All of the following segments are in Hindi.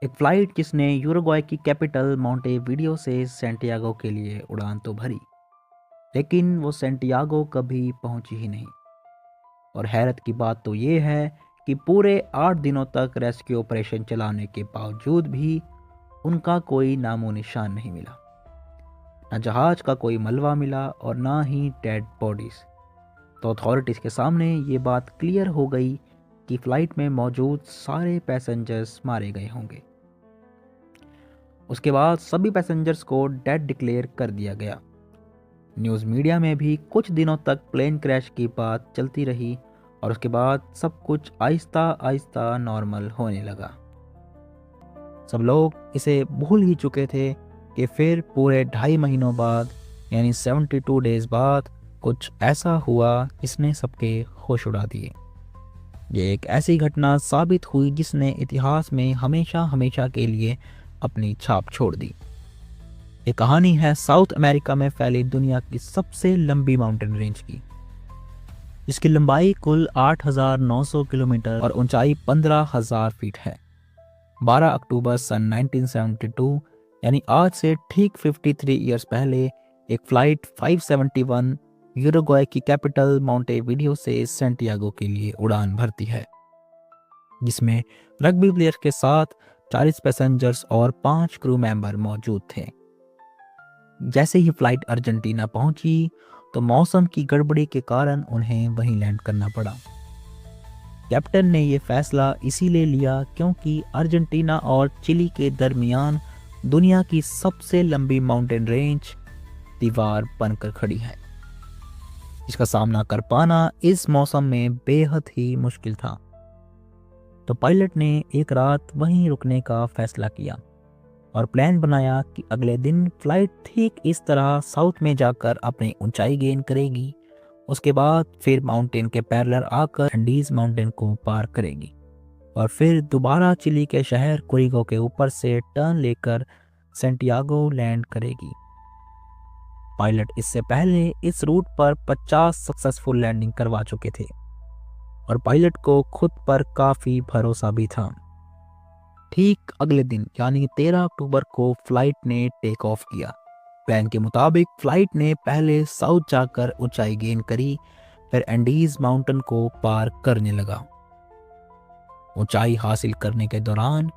एक फ़्लाइट जिसने यूरुग्वाय की कैपिटल मोंटेविडियो से सैंटियागो के लिए उड़ान तो भरी, लेकिन वो सैंटियागो कभी पहुंची ही नहीं। और हैरत की बात तो ये है कि पूरे 8 दिनों तक रेस्क्यू ऑपरेशन चलाने के बावजूद भी उनका कोई नामो निशान नहीं मिला। न जहाज का कोई मलबा मिला और ना ही डेड बॉडीज। तो अथॉरिटीज़ के सामने ये बात क्लियर हो गई कि फ़्लाइट में मौजूद सारे पैसेंजर्स मारे गए होंगे। उसके बाद सभी पैसेंजर्स को डेड डिक्लेयर कर दिया गया। न्यूज़ मीडिया में भी कुछ दिनों तक प्लेन क्रैश की बात चलती रही और उसके बाद सब कुछ आहिस्ता आहिस्ता नॉर्मल होने लगा। सब लोग इसे भूल ही चुके थे कि फिर पूरे 2.5 महीनों बाद यानी 72 डेज बाद कुछ ऐसा हुआ जिसने सबके होश उड़ा दिए। ये एक ऐसी घटना साबित हुई जिसने इतिहास में हमेशा हमेशा के लिए अपनी छाप छोड़ दी। ये कहानी है साउथ अमेरिका में फैली दुनिया की सबसे लंबी माउंटेन रेंज की, जिसकी लंबाई कुल 8,900 किलोमीटर और ऊंचाई 15,000 फीट है। 12 अक्टूबर सन 1972 यानी आज से ठीक 53 ईयर्स पहले एक फ्लाइट 571 यूरुग्वाय की कैपिटल मोंटेविडियो से सैंटियागो के लिए उड़ान भरती है, जिसमें रग्बी प्लेयर के साथ 40 पैसेंजर्स और 5 क्रू मेंबर मौजूद थे। जैसे ही फ्लाइट अर्जेंटीना पहुंची तो मौसम की गड़बड़ी के कारण उन्हें वहीं लैंड करना पड़ा। कैप्टन ने यह फैसला इसीलिए लिया क्योंकि अर्जेंटीना और चिली के दरमियान दुनिया की सबसे लंबी माउंटेन रेंज दीवार बनकर खड़ी है, जिसका सामना कर पाना इस मौसम में बेहद ही मुश्किल था। तो पायलट ने एक रात वहीं रुकने का फैसला किया और प्लान बनाया कि अगले दिन फ्लाइट ठीक इस तरह साउथ में जाकर अपनी ऊंचाई गेन करेगी। उसके बाद फिर माउंटेन के पैरेलल आकर एंडीज माउंटेन को पार करेगी और फिर दोबारा चिली के शहर कुरिगो के ऊपर से टर्न लेकर सैंटियागो लैंड करेगी। पायलट इससे पहले इस रूट पर 50 सक्सेसफुल लैंडिंग करवा चुके थे और पायलट को खुद पर काफ़ी भरोसा भी था। ठीक अगले दिन यानी 13 अक्टूबर को फ्लाइट ने टेक ऑफ किया। प्लान के मुताबिक फ्लाइट ने पहले साउथ जाकर ऊंचाई गेन करी, फिर एंडीज माउंटेन को पार करने लगा। ऊंचाई हासिल करने के दौरान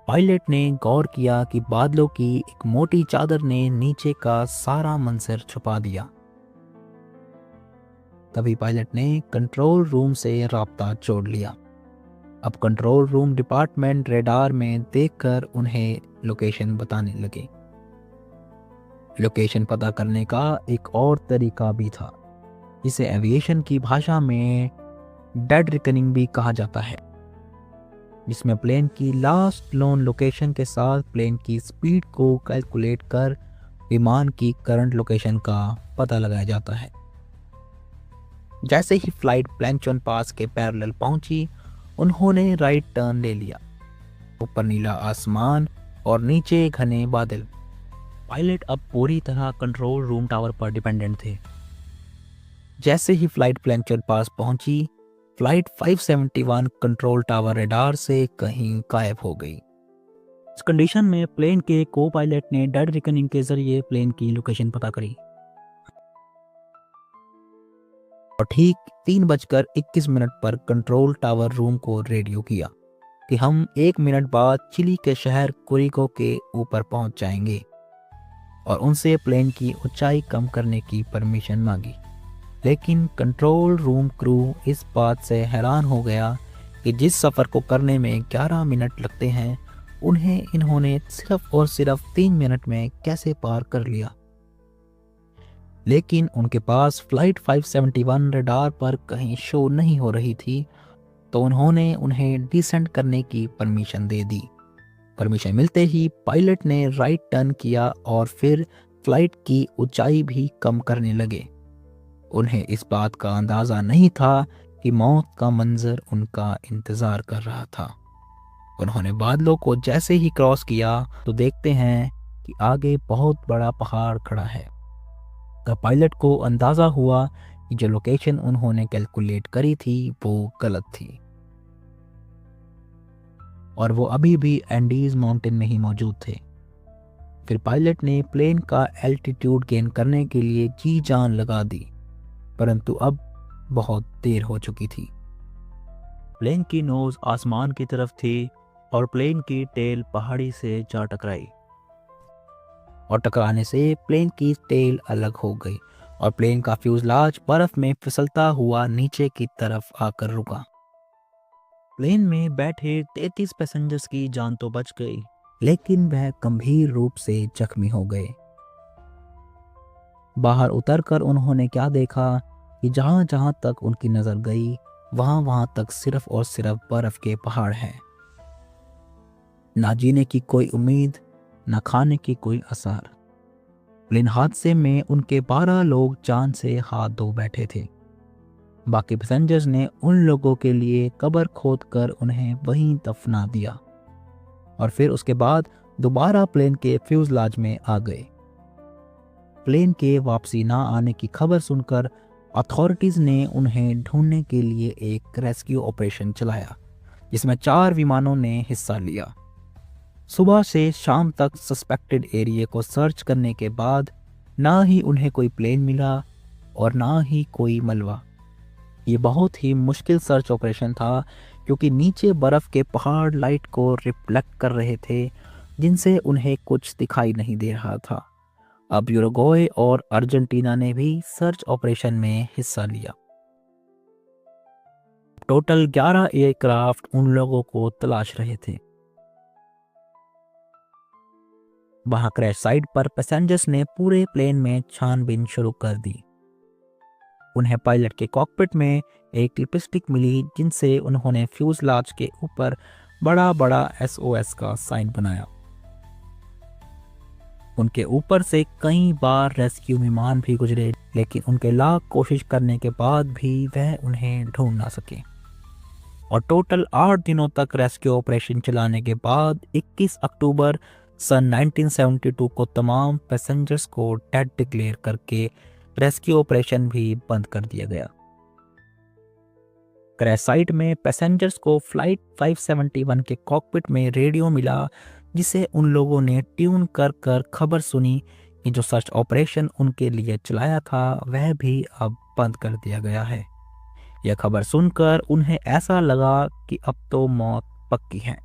पायलट ने गौर किया कि बादलों की एक मोटी चादर ने नीचे का सारा मंजर छुपा दिया। तभी पायलट ने कंट्रोल रूम से राब्ता जोड़ लिया। अब कंट्रोल रूम डिपार्टमेंट रेडार में देखकर उन्हें लोकेशन बताने लगे। लोकेशन पता करने का एक और तरीका भी था, जिसे एविएशन की भाषा में डेड रिकनिंग भी कहा जाता है, जिसमें प्लेन की लास्ट नोन लोकेशन के साथ प्लेन की स्पीड को कैलकुलेट कर विमान की करंट लोकेशन का पता लगाया जाता है। जैसे ही फ्लाइट प्लेनचोन पास के पैरेलल पहुंची, उन्होंने राइट टर्न ले लिया। ऊपर नीला आसमान और नीचे घने बादल। पायलट अब पूरी तरह कंट्रोल रूम टावर पर डिपेंडेंट थे। जैसे ही फ्लाइट प्लेनचोन पास पहुंची, फ्लाइट 571 कंट्रोल टावर रेडार से कहीं गायब हो गई। इस कंडीशन में प्लेन के को पायलट ने डेड रिकनिंग के जरिए प्लेन की लोकेशन पता करी और ठीक 3:21 पर कंट्रोल टावर रूम को रेडियो किया कि हम 1 मिनट बाद चिली के शहर कुरिगो के ऊपर पहुंच जाएंगे और उनसे प्लेन की ऊंचाई कम करने की परमिशन मांगी। लेकिन कंट्रोल रूम क्रू इस बात से हैरान हो गया कि जिस सफ़र को करने में 11 मिनट लगते हैं, उन्हें इन्होंने सिर्फ और सिर्फ 3 मिनट में कैसे पार कर लिया। लेकिन उनके पास फ्लाइट 571 रडार पर कहीं शो नहीं हो रही थी, तो उन्होंने उन्हें डिसेंड करने की परमिशन दे दी। परमिशन मिलते ही पायलट ने राइट टर्न किया और फिर फ्लाइट की ऊंचाई भी कम करने लगे। उन्हें इस बात का अंदाज़ा नहीं था कि मौत का मंजर उनका इंतज़ार कर रहा था। उन्होंने बादलों को जैसे ही क्रॉस किया तो देखते हैं कि आगे बहुत बड़ा पहाड़ खड़ा है। तब पायलट को अंदाज़ा हुआ कि जो लोकेशन उन्होंने कैलकुलेट करी थी वो गलत थी। और वो अभी भी एंडीज माउंटेन में ही मौजूद थे। फिर पायलट ने प्लेन का एल्टीट्यूड गेन करने के लिए जी जान लगा दी, परंतु अब बहुत देर हो चुकी थी। प्लेन की नोज आसमान की तरफ थी और प्लेन की टेल पहाड़ी से जा टकराई, और टकराने से प्लेन की टेल अलग हो गई और प्लेन का फ्यूजलाज बर्फ में फिसलता हुआ नीचे की तरफ आकर रुका। प्लेन में बैठे 33 पैसेंजर्स की जान तो बच गई, लेकिन वह गंभीर रूप से जख्मी हो गए। बाहर उतरकर उन्होंने क्या देखा कि जहां जहां तक उनकी नजर गई वहां वहां तक सिर्फ और सिर्फ बर्फ के पहाड़ हैं। ना जीने की कोई उम्मीद, ना खाने की कोई आसार। प्लेन हादसे में उनके 12 लोग जान से हाथ धो बैठे थे। बाकी पैसेंजर्स ने उन लोगों के लिए कब्र खोदकर उन्हें वहीं दफना दिया और फिर उसके बाद दोबारा प्लेन के फ्यूजलाज में आ गए। प्लेन के वापसी ना आने की खबर सुनकर अथॉरिटीज ने उन्हें ढूंढने के लिए एक रेस्क्यू ऑपरेशन चलाया, जिसमें 4 विमानों ने हिस्सा लिया। सुबह से शाम तक सस्पेक्टेड एरिया को सर्च करने के बाद ना ही उन्हें कोई प्लेन मिला और ना ही कोई मलबा। ये बहुत ही मुश्किल सर्च ऑपरेशन था, क्योंकि नीचे बर्फ के पहाड़ लाइट को रिफ्लेक्ट कर रहे थे, जिनसे उन्हें कुछ दिखाई नहीं दे रहा था। अब यूरुग्वे और अर्जेंटीना ने भी सर्च ऑपरेशन में हिस्सा लिया। टोटल 11 एयरक्राफ्ट उन लोगों को तलाश रहे थे। वहां क्रैश साइट पर पैसेंजर्स ने पूरे प्लेन में छानबीन शुरू कर दी। उन्हें पायलट के कॉकपिट में एक लिपस्टिक मिली, जिनसे उन्होंने फ्यूजलाज के ऊपर बड़ा बड़ा SOS का साइन बनाया। उनके ऊपर से कई बार रेस्क्यू विमान भी गुजरे, लेकिन उनके लाख कोशिश करने के बाद भी वह उन्हें ढूंढ ना सके। और टोटल 8 दिनों तक रेस्क्यू ऑपरेशन चलाने के बाद 21 अक्टूबर सन 1972 को तमाम पैसेंजर्स को डेड डिक्लेयर करके रेस्क्यू ऑपरेशन भी बंद कर दिया गया। क्रैश साइट में पैसेंजर्स को फ्लाइट 571 के कॉकपिट में रेडियो मिला, जिसे उन लोगों ने ट्यून कर कर खबर सुनी कि जो सर्च ऑपरेशन उनके लिए चलाया था वह भी अब बंद कर दिया गया है। यह खबर सुनकर उन्हें ऐसा लगा कि अब तो मौत पक्की है।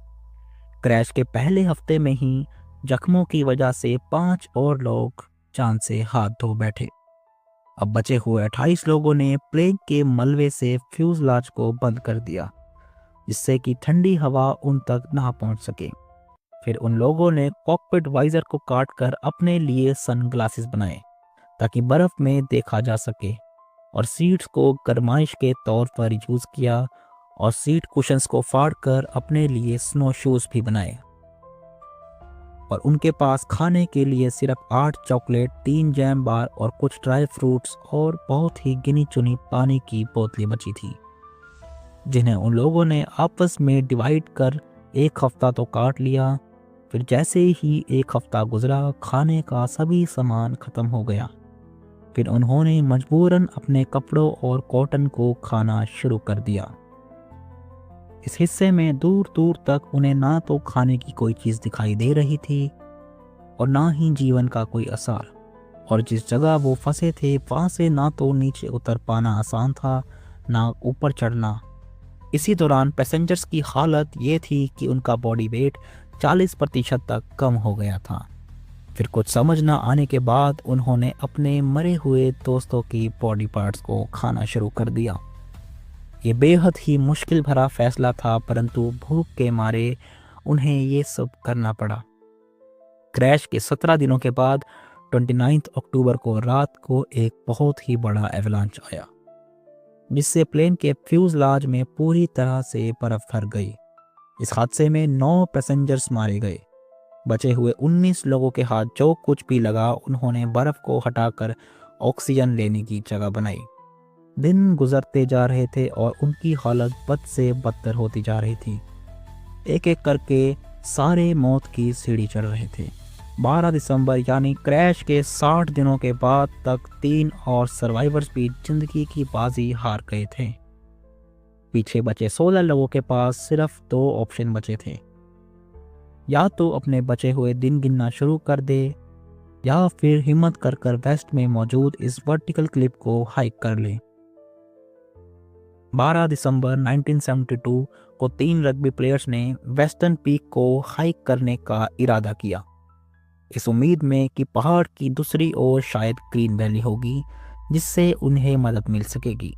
क्रैश के पहले हफ्ते में ही जख्मों की वजह से 5 और लोग जान से हाथ धो बैठे। अब बचे हुए 28 लोगों ने प्लेन के मलबे से फ्यूजलाज को बंद कर दिया, जिससे कि ठंडी हवा उन तक ना पहुंच सके। फिर उन लोगों ने कॉकपिट वाइजर को काटकर अपने लिए सनग्लासेस बनाए ताकि बर्फ में देखा जा सके, और सीट्स को गरमाइश के तौर पर यूज किया और सीट कुशन्स को फाड़कर अपने लिए स्नो शूज भी बनाए। और उनके पास खाने के लिए सिर्फ 8 चॉकलेट, 3 जैम बार और कुछ ड्राई फ्रूट्स और बहुत ही गिनी चुनी पानी की बोतलें बची थी, जिन्हें उन लोगों ने आपस में डिवाइड कर एक हफ्ता तो काट लिया। फिर जैसे ही एक हफ्ता गुजरा, खाने का सभी सामान खत्म हो गया। फिर उन्होंने मजबूरन अपने कपड़ों और कॉटन को खाना शुरू कर दिया। इस हिस्से में दूर दूर तक उन्हें ना तो खाने की कोई चीज़ दिखाई दे रही थी और ना ही जीवन का कोई असर। और जिस जगह वो फंसे थे वहाँ से ना तो नीचे उतर पाना आसान था, ना ऊपर चढ़ना। इसी दौरान पैसेंजर्स की हालत ये थी कि उनका बॉडी वेट 40% तक कम हो गया था। फिर कुछ समझ ना आने के बाद उन्होंने अपने मरे हुए दोस्तों की बॉडी पार्ट्स को खाना शुरू कर दिया। ये बेहद ही मुश्किल भरा फैसला था, परंतु भूख के मारे उन्हें ये सब करना पड़ा। क्रैश के 17 दिनों के बाद 29 अक्टूबर को रात को एक बहुत ही बड़ा एवलांच आया, जिससे प्लेन के फ्यूजलाज में पूरी तरह से बर्फ भर गई। इस हादसे में 9 पैसेंजर्स मारे गए। बचे हुए 19 लोगों के हाथ जो कुछ भी लगा उन्होंने बर्फ को हटाकर ऑक्सीजन लेने की जगह बनाई। दिन गुजरते जा रहे थे और उनकी हालत बद से बदतर होती जा रही थी। एक एक करके सारे मौत की सीढ़ी चढ़ रहे थे। 12 दिसंबर यानी क्रैश के 60 दिनों के बाद तक 3 और सर्वाइवर्स भी जिंदगी की बाजी हार गए थे। पीछे बचे 16 लोगों के पास सिर्फ 2 ऑप्शन बचे थे, या तो अपने बचे हुए दिन गिनना शुरू कर दे या फिर हिम्मत कर कर वेस्ट में मौजूद इस वर्टिकल क्लिप को हाइक कर ले। 12 दिसंबर 1972 को 3 रग्बी प्लेयर्स ने वेस्टर्न पीक को हाइक करने का इरादा किया, इस उम्मीद में कि पहाड़ की दूसरी ओर शायद ग्रीन वैली होगी जिससे उन्हें मदद मिल सकेगी।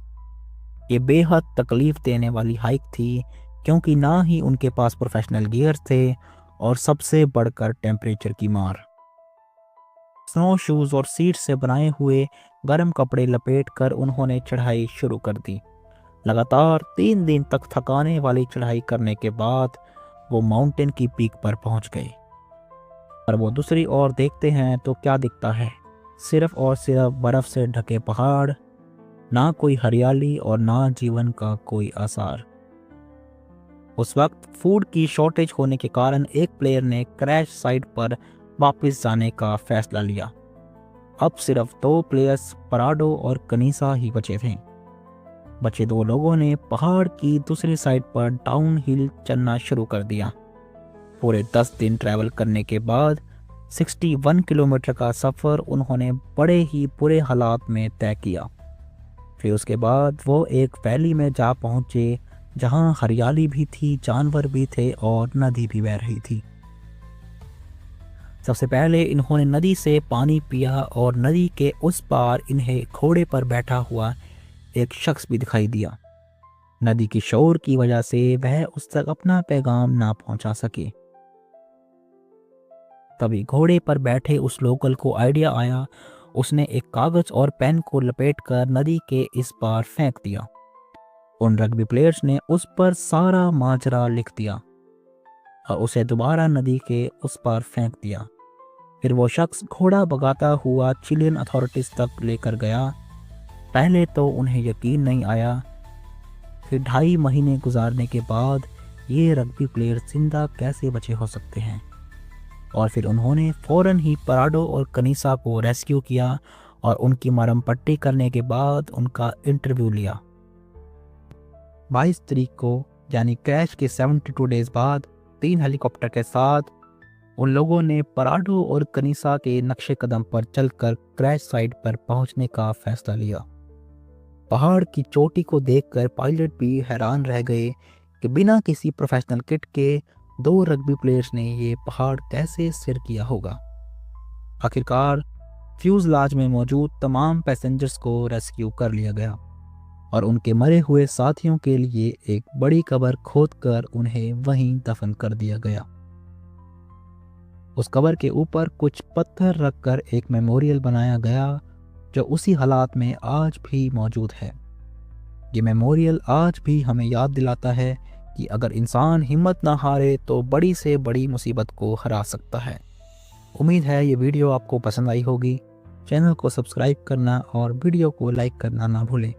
ये बेहद तकलीफ देने वाली हाइक थी क्योंकि ना ही उनके पास प्रोफेशनल गियर थे और सबसे बढ़कर टेम्परेचर की मार। स्नो शूज और सीट से बनाए हुए गर्म कपड़े लपेटकर उन्होंने चढ़ाई शुरू कर दी। लगातार 3 दिन तक थकाने वाली चढ़ाई करने के बाद वो माउंटेन की पीक पर पहुंच गए। पर वो दूसरी ओर देखते हैं तो क्या दिखता है? सिर्फ और सिर्फ बर्फ से ढके पहाड़, ना कोई हरियाली और ना जीवन का कोई आसार। उस वक्त फूड की शॉर्टेज होने के कारण एक प्लेयर ने क्रैश साइट पर वापस जाने का फैसला लिया। अब सिर्फ 2 प्लेयर्स पराडो और कनीसा ही बचे थे। बचे 2 लोगों ने पहाड़ की दूसरी साइड पर डाउन हिल चलना शुरू कर दिया। पूरे 10 दिन ट्रैवल करने के बाद 61 किलोमीटर का सफ़र उन्होंने बड़े ही बुरे हालात में तय किया। फिर उसके बाद वो एक वैली में जा पहुंचे जहां हरियाली भी थी, जानवर भी थे और नदी भी बह रही थी। सबसे पहले इन्होंने नदी से पानी पिया और नदी के उस पार इन्हें घोड़े पर बैठा हुआ एक शख्स भी दिखाई दिया। नदी की शोर की वजह से वह उस तक अपना पैगाम ना पहुंचा सके। तभी घोड़े पर बैठे उस लोकल को आइडिया आया। उसने एक कागज और पेन को लपेटकर नदी के इस पार फेंक दिया। उन रग्बी प्लेयर्स ने उस पर सारा माजरा लिख दिया और उसे दोबारा नदी के उस पार फेंक दिया। फिर वो शख्स घोड़ा भगाता हुआ चिलियन अथॉरिटीज तक लेकर गया। पहले तो उन्हें यकीन नहीं आया, फिर 2.5 महीने गुजारने के बाद ये रग्बी प्लेयर जिंदा कैसे बचे हो सकते हैं। और फिर उन्होंने फ़ौरन ही पराडो और कनीसा को रेस्क्यू किया और उनकी मरहम पट्टी करने के बाद उनका इंटरव्यू लिया। 22 तारीख को यानी क्रैश के 72 डेज बाद 3 हेलीकॉप्टर के साथ उन लोगों ने पराडो और कनीसा के नक्शे कदम पर चलकर क्रैश साइट पर पहुंचने का फैसला लिया। पहाड़ की चोटी को देखकर पायलट भी हैरान रह गए कि बिना किसी प्रोफेशनल किट के 2 रग्बी प्लेयर्स ने ये पहाड़ कैसे सिर किया होगा। आखिरकार फ्यूजलाज में मौजूद तमाम पैसेंजर्स को रेस्क्यू कर लिया गया और उनके मरे हुए साथियों के लिए एक बड़ी कब्र खोदकर उन्हें वहीं दफन कर दिया गया। उस कब्र के ऊपर कुछ पत्थर रखकर एक मेमोरियल बनाया गया जो उसी हालात में आज भी मौजूद है। ये मेमोरियल आज भी हमें याद दिलाता है कि अगर इंसान हिम्मत ना हारे तो बड़ी से बड़ी मुसीबत को हरा सकता है। उम्मीद है ये वीडियो आपको पसंद आई होगी। चैनल को सब्सक्राइब करना और वीडियो को लाइक करना ना भूलें।